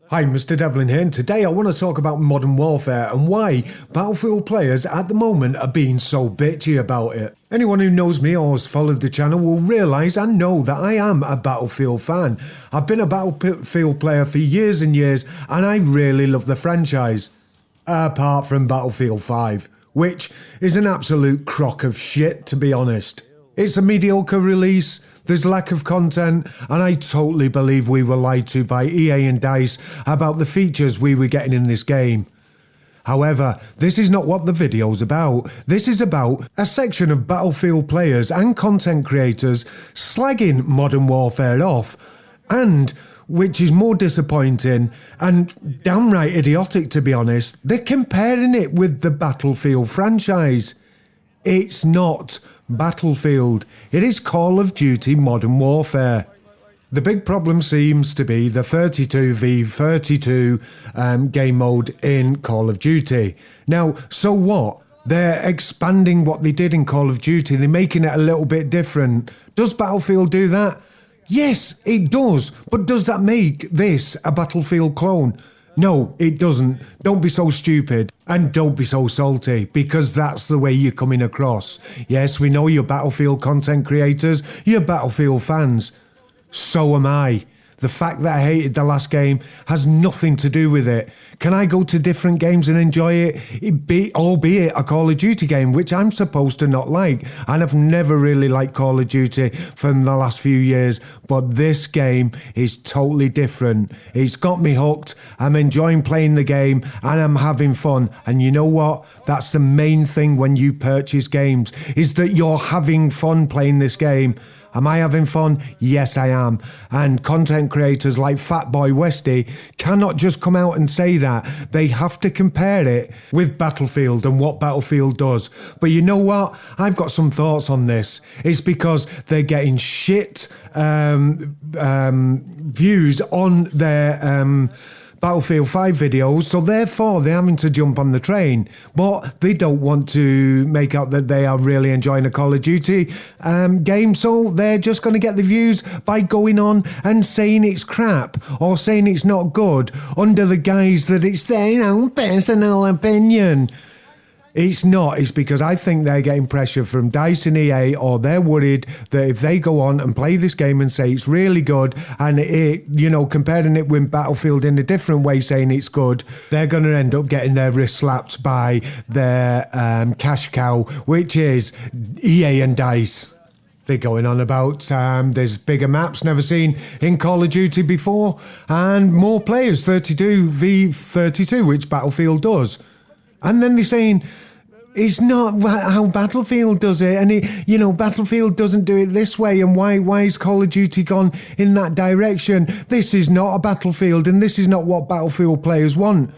Hi, Mr. Devlin here, and today I want to talk about Modern Warfare and why Battlefield players at the moment are being so bitchy about it. Anyone who knows me or has followed the channel will realise and know that I am a Battlefield fan. I've been a Battlefield player for years and years, and I really love the franchise. Apart from Battlefield 5, which is an absolute crock of shit, to be honest. It's a mediocre release, there's lack of content, and I totally believe we were lied to by EA and DICE about the features we were getting in this game. However, this is not what the video's about. This is about a section of Battlefield players and content creators slagging Modern Warfare off, and, which is more disappointing and downright idiotic to be honest, they're comparing it with the Battlefield franchise. It's not Battlefield, it is Call of Duty Modern Warfare. The big problem seems to be the 32v32 game mode in Call of Duty. Now, so what? They're expanding what they did in Call of Duty, they're making it a little bit different. Does Battlefield do that? Yes, it does, but does that make this a Battlefield clone? No, it doesn't. Don't be so stupid and don't be so salty, because that's the way you're coming across. Yes, we know you're Battlefield content creators, you're Battlefield fans. So am I. The fact that I hated the last game has nothing to do with it. Can I go to different games and enjoy it? Albeit a Call of Duty game, which I'm supposed to not like. And I've never really liked Call of Duty from the last few years. But this game is totally different. It's got me hooked. I'm enjoying playing the game and I'm having fun. And you know what? That's the main thing when you purchase games, is that you're having fun playing this game. Am I having fun? Yes, I am. And content creators like Fatboy Westy cannot just come out and say that. They have to compare it with Battlefield and what Battlefield does. But you know what? I've got some thoughts on this. It's because they're getting shit views on their Battlefield 5 videos, so therefore they're having to jump on the train, but they don't want to make out that they are really enjoying a Call of Duty game, so they're just going to get the views by going on and saying it's crap or saying it's not good under the guise that it's their own personal opinion. It's not. It's because I think they're getting pressure from DICE and EA, or they're worried that if they go on and play this game and say it's really good, and comparing it with Battlefield in a different way, saying it's good, they're going to end up getting their wrist slapped by their cash cow, which is EA and DICE. They're going on about there's bigger maps never seen in Call of Duty before, and more players, 32v32, which Battlefield does. And then they're saying it's not how Battlefield does it, and Battlefield doesn't do it this way, and why is Call of Duty gone in that direction? This is not a Battlefield, and this is not what Battlefield players want.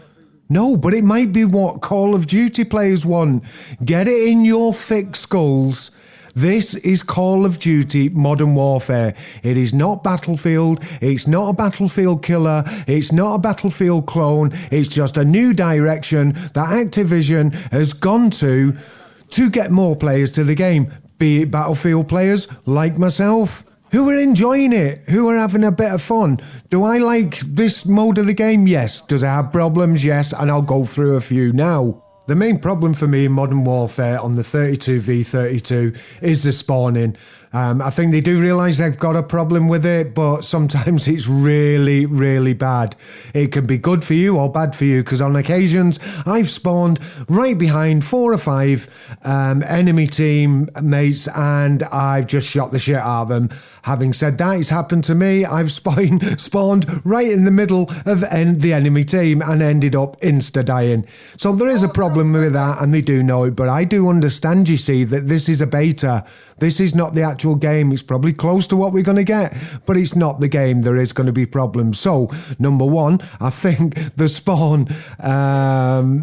No, but it might be what Call of Duty players want. Get it in your thick skulls. This is Call of Duty Modern Warfare. It is not Battlefield. It's not a Battlefield killer. It's not a Battlefield clone. It's just a new direction that Activision has gone to get more players to the game. Be it Battlefield players like myself, who are enjoying it, who are having a bit of fun. Do I like this mode of the game? Yes. Does it have problems? Yes. And I'll go through a few now. The main problem for me in Modern Warfare on the 32v32 is the spawning. I think they do realise they've got a problem with it, but sometimes it's really, really bad. It can be good for you or bad for you, because on occasions I've spawned right behind 4 or 5 enemy teammates and I've just shot the shit out of them. Having said that, it's happened to me. I've spawned right in the middle of the enemy team and ended up insta-dying. So there is a problem with that, and they do know it, but I do understand, you see, that this is a beta. This is not the actual game. It's probably close to what we're going to get, but it's not the game. There is going to be problems. So, number one, I think the spawn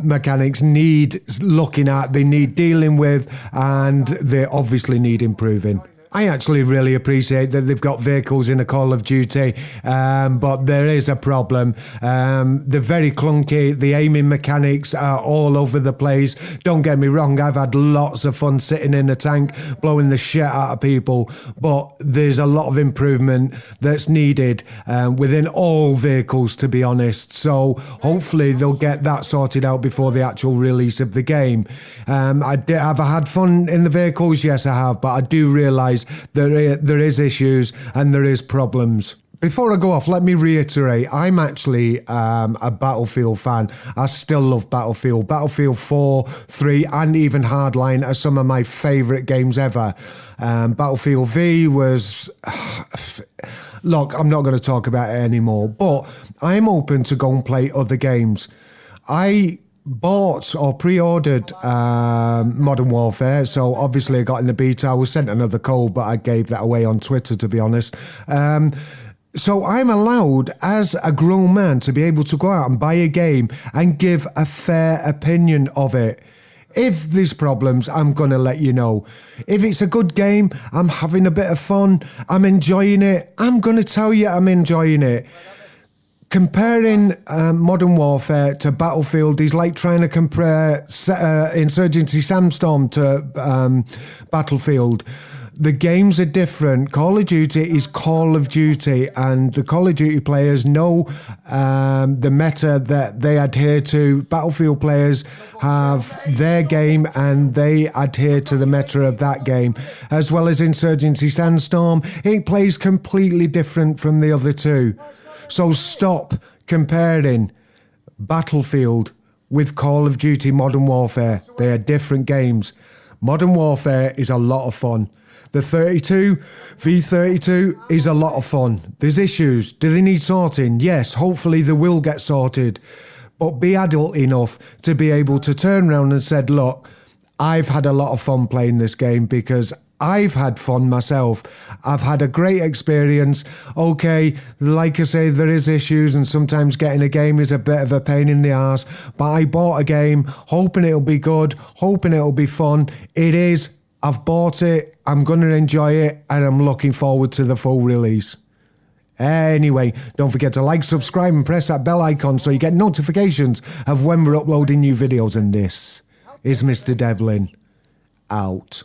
mechanics need looking at, they need dealing with, and they obviously need improving. I actually really appreciate that they've got vehicles in a Call of Duty, but there is a problem. They're very clunky. The aiming mechanics are all over the place. Don't get me wrong, I've had lots of fun sitting in a tank, blowing the shit out of people, but there's a lot of improvement that's needed within all vehicles, to be honest. So hopefully they'll get that sorted out before the actual release of the game. Have I had fun in the vehicles? Yes, I have, but I do realise there is issues and there is problems. Before I go off, let me reiterate, I'm actually a Battlefield fan. I still love Battlefield. Battlefield 4, 3 and even Hardline are some of my favourite games ever. Battlefield V was... Look, I'm not going to talk about it anymore, but I'm open to go and play other games. I bought or pre-ordered Modern Warfare, so obviously I got in the beta. I was sent another code, but I gave that away on Twitter, to be honest. So I'm allowed, as a grown man, to be able to go out and buy a game and give a fair opinion of it. If there's problems, I'm going to let you know. If it's a good game, I'm having a bit of fun, I'm enjoying it, I'm going to tell you I'm enjoying it. Comparing Modern Warfare to Battlefield is like trying to compare Insurgency Sandstorm to Battlefield. The games are different. Call of Duty is Call of Duty, and the Call of Duty players know the meta that they adhere to. Battlefield players have their game and they adhere to the meta of that game. As well as Insurgency Sandstorm, it plays completely different from the other two. So stop comparing Battlefield with Call of Duty Modern Warfare. They are different games. Modern Warfare is a lot of fun. The 32, V32 is a lot of fun. There's issues. Do they need sorting? Yes, hopefully they will get sorted. But be adult enough to be able to turn around and say, look, I've had a lot of fun playing this game because I've had fun myself. I've had a great experience. Okay, like I say, there is issues and sometimes getting a game is a bit of a pain in the arse. But I bought a game hoping it'll be good, hoping it'll be fun. It is. I've bought it. I'm going to enjoy it and I'm looking forward to the full release. Anyway, don't forget to like, subscribe and press that bell icon so you get notifications of when we're uploading new videos. And this is Mr. Devlin out.